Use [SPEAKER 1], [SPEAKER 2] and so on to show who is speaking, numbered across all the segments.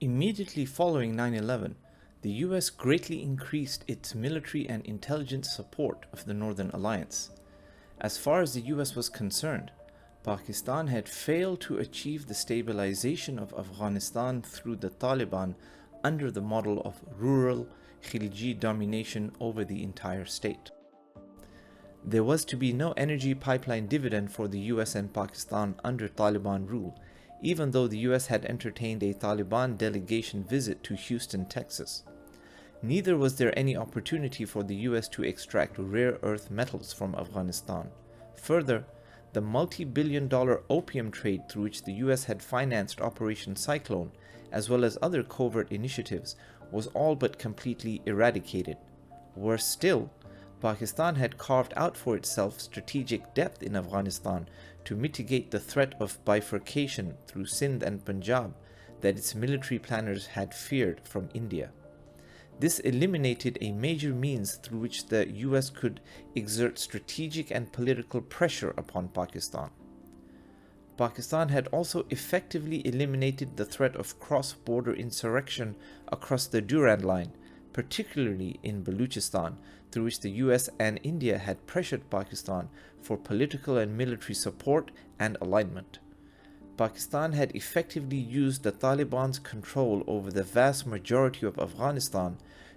[SPEAKER 1] Immediately following 9/11, the US greatly increased its military and intelligence support of the Northern Alliance. As far as the US was concerned, Pakistan had failed to achieve the stabilization of Afghanistan through the Taliban under the model of rural Khilji domination over the entire state. There was to be no energy pipeline dividend for the US and Pakistan under Taliban rule, even though the US had entertained a Taliban delegation visit to Houston, Texas. Neither was there any opportunity for the US to extract rare earth metals from Afghanistan. Further, the multi-billion-dollar opium trade through which the US had financed Operation Cyclone, as well as other covert initiatives, was all but completely eradicated. Worse still, Pakistan had carved out for itself strategic depth in Afghanistan to mitigate the threat of bifurcation through Sindh and Punjab that its military planners had feared from India. This eliminated a major means through which the US could exert strategic and political pressure upon Pakistan. Pakistan had also effectively eliminated the threat of cross-border insurrection across the Durand Line, particularly in Baluchistan, through which the US and India had pressured Pakistan for political and military support and alignment. Pakistan had effectively used the Taliban's control over the vast majority of Afghanistan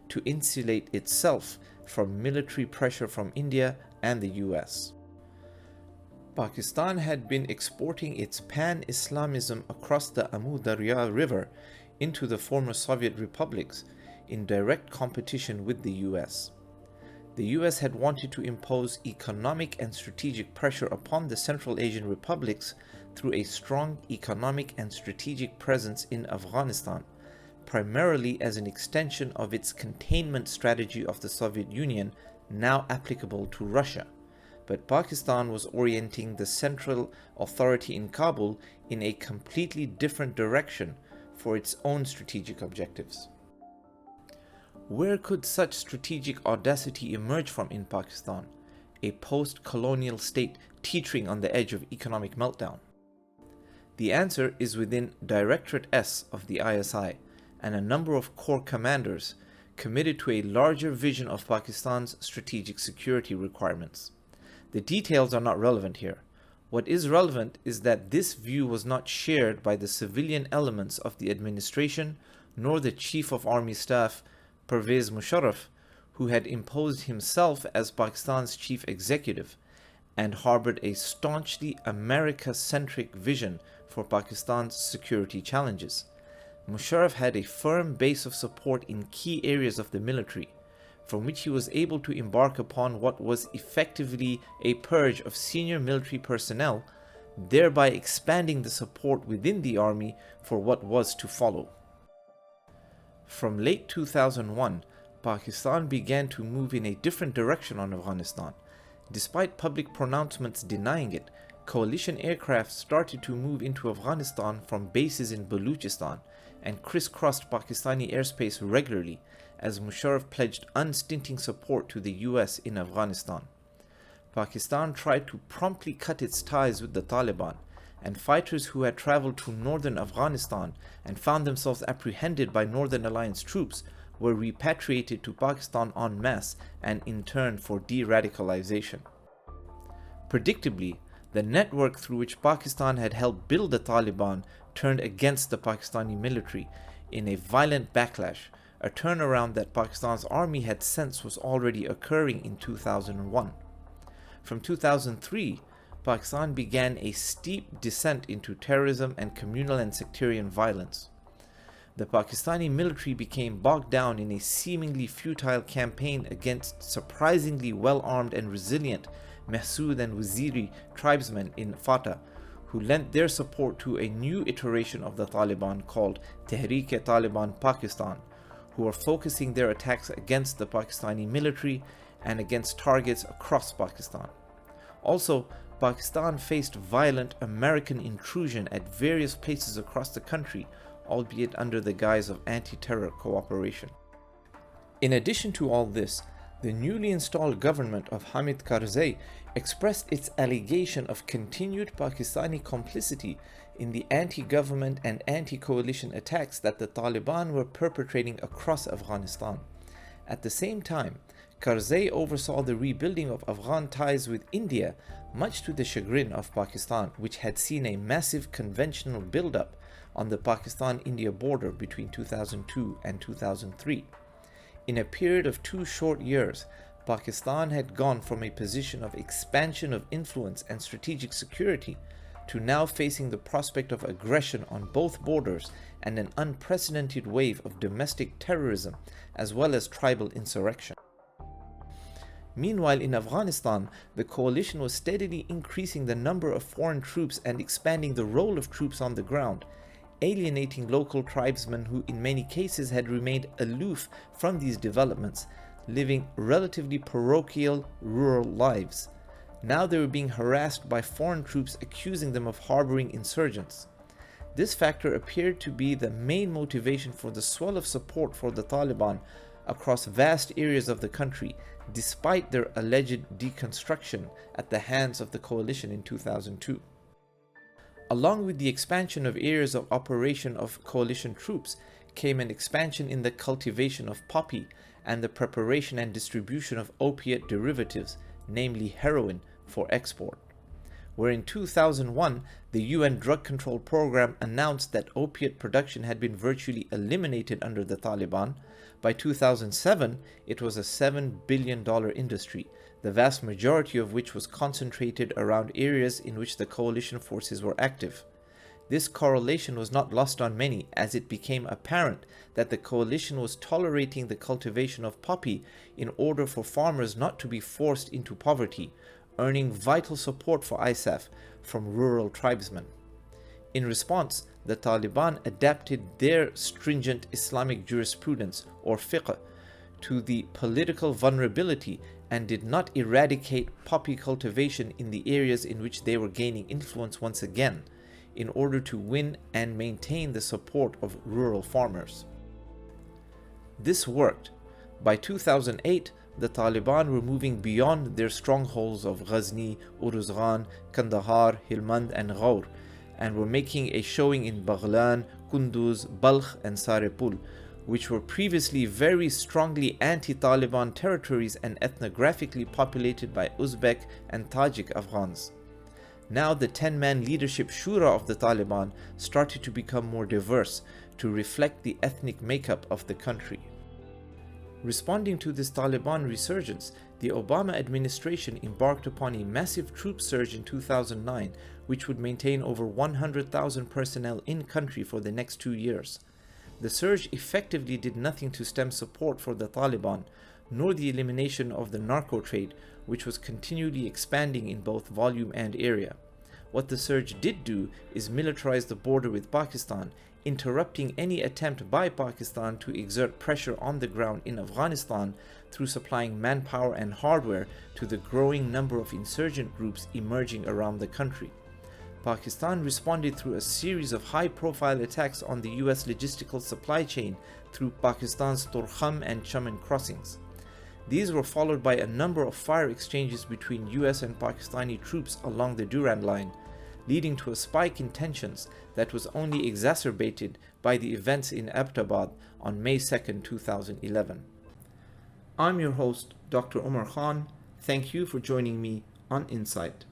[SPEAKER 1] to insulate itself from military pressure from India and the US. Pakistan had been exporting its pan-Islamism across the Amu Darya River into the former Soviet republics in direct competition with the US. The US had wanted to impose economic and strategic pressure upon the Central Asian republics through a strong economic and strategic presence in Afghanistan, primarily as an extension of its containment strategy of the Soviet Union, now applicable to Russia. But Pakistan was orienting the central authority in Kabul in a completely different direction for its own strategic objectives. Where could such strategic audacity emerge from in Pakistan, a post-colonial state teetering on the edge of economic meltdown? The answer is within Directorate S of the ISI and a number of core commanders committed to a larger vision of Pakistan's strategic security requirements. The details are not relevant here. What is relevant is that this view was not shared by the civilian elements of the administration nor the Chief of Army Staff, Pervez Musharraf, who had imposed himself as Pakistan's chief executive and harbored a staunchly America-centric vision for Pakistan's security challenges. Musharraf had a firm base of support in key areas of the military, from which he was able to embark upon what was effectively a purge of senior military personnel, thereby expanding the support within the army for what was to follow. From late 2001, Pakistan began to move in a different direction on Afghanistan. Despite public pronouncements denying it, coalition aircraft started to move into Afghanistan from bases in Baluchistan and crisscrossed Pakistani airspace regularly as Musharraf pledged unstinting support to the US in Afghanistan. Pakistan tried to promptly cut its ties with the Taliban, and fighters who had traveled to northern Afghanistan and found themselves apprehended by Northern Alliance troops were repatriated to Pakistan en masse and interned for de-radicalization. Predictably, the network through which Pakistan had helped build the Taliban turned against the Pakistani military in a violent backlash, a turnaround that Pakistan's army had sensed was already occurring in 2001. From 2003, Pakistan began a steep descent into terrorism and communal and sectarian violence. The Pakistani military became bogged down in a seemingly futile campaign against surprisingly well-armed and resilient Mahsood and Waziri tribesmen in Fatah, who lent their support to a new iteration of the Taliban called Tehreek-e-Taliban Pakistan, who are focusing their attacks against the Pakistani military and against targets across Pakistan. Also, Pakistan faced violent American intrusion at various places across the country, albeit under the guise of anti-terror cooperation. In addition to all this, The newly installed government of Hamid Karzai expressed its allegation of continued Pakistani complicity in the anti-government and anti-coalition attacks that the Taliban were perpetrating across Afghanistan. At the same time, Karzai oversaw the rebuilding of Afghan ties with India, much to the chagrin of Pakistan, which had seen a massive conventional build-up on the Pakistan-India border between 2002 and 2003. In a period of 2 short years, Pakistan had gone from a position of expansion of influence and strategic security to now facing the prospect of aggression on both borders and an unprecedented wave of domestic terrorism as well as tribal insurrection. Meanwhile, in Afghanistan, the coalition was steadily increasing the number of foreign troops and expanding the role of troops on the ground, alienating local tribesmen who in many cases had remained aloof from these developments, living relatively parochial rural lives. Now they were being harassed by foreign troops accusing them of harboring insurgents. This factor appeared to be the main motivation for the swell of support for the Taliban across vast areas of the country, despite their alleged deconstruction at the hands of the coalition in 2002. Along with the expansion of areas of operation of coalition troops came an expansion in the cultivation of poppy and the preparation and distribution of opiate derivatives, namely heroin, for export. Where in 2001, the UN Drug Control Program announced that opiate production had been virtually eliminated under the Taliban, by 2007 it was a $7 billion industry, the vast majority of which was concentrated around areas in which the coalition forces were active. This correlation was not lost on many, as it became apparent that the coalition was tolerating the cultivation of poppy in order for farmers not to be forced into poverty, earning vital support for ISAF from rural tribesmen. In response, the Taliban adapted their stringent Islamic jurisprudence, or fiqh, to the political vulnerability and did not eradicate poppy cultivation in the areas in which they were gaining influence once again, in order to win and maintain the support of rural farmers. This worked. By 2008, the Taliban were moving beyond their strongholds of Ghani, Uruzgan, Kandahar, Helmand and Ghaur, and were making a showing in Baghlan, Kunduz, Balkh and Saripul, which were previously very strongly anti-Taliban territories and ethnographically populated by Uzbek and Tajik Afghans. Now the 10-man leadership shura of the Taliban started to become more diverse to reflect the ethnic makeup of the country. Responding to this Taliban resurgence, the Obama administration embarked upon a massive troop surge in 2009, which would maintain over 100,000 personnel in country for the next 2 years. The surge effectively did nothing to stem support for the Taliban, nor the elimination of the narco-trade, which was continually expanding in both volume and area. What the surge did do is militarize the border with Pakistan, interrupting any attempt by Pakistan to exert pressure on the ground in Afghanistan through supplying manpower and hardware to the growing number of insurgent groups emerging around the country. Pakistan responded through a series of high-profile attacks on the US logistical supply chain through Pakistan's Torkham and Chaman crossings. These were followed by a number of fire exchanges between US and Pakistani troops along the Durand Line, leading to a spike in tensions that was only exacerbated by the events in Abbottabad on May 2, 2011. I'm your host, Dr. Omar Khan. Thank you for joining me on Insight.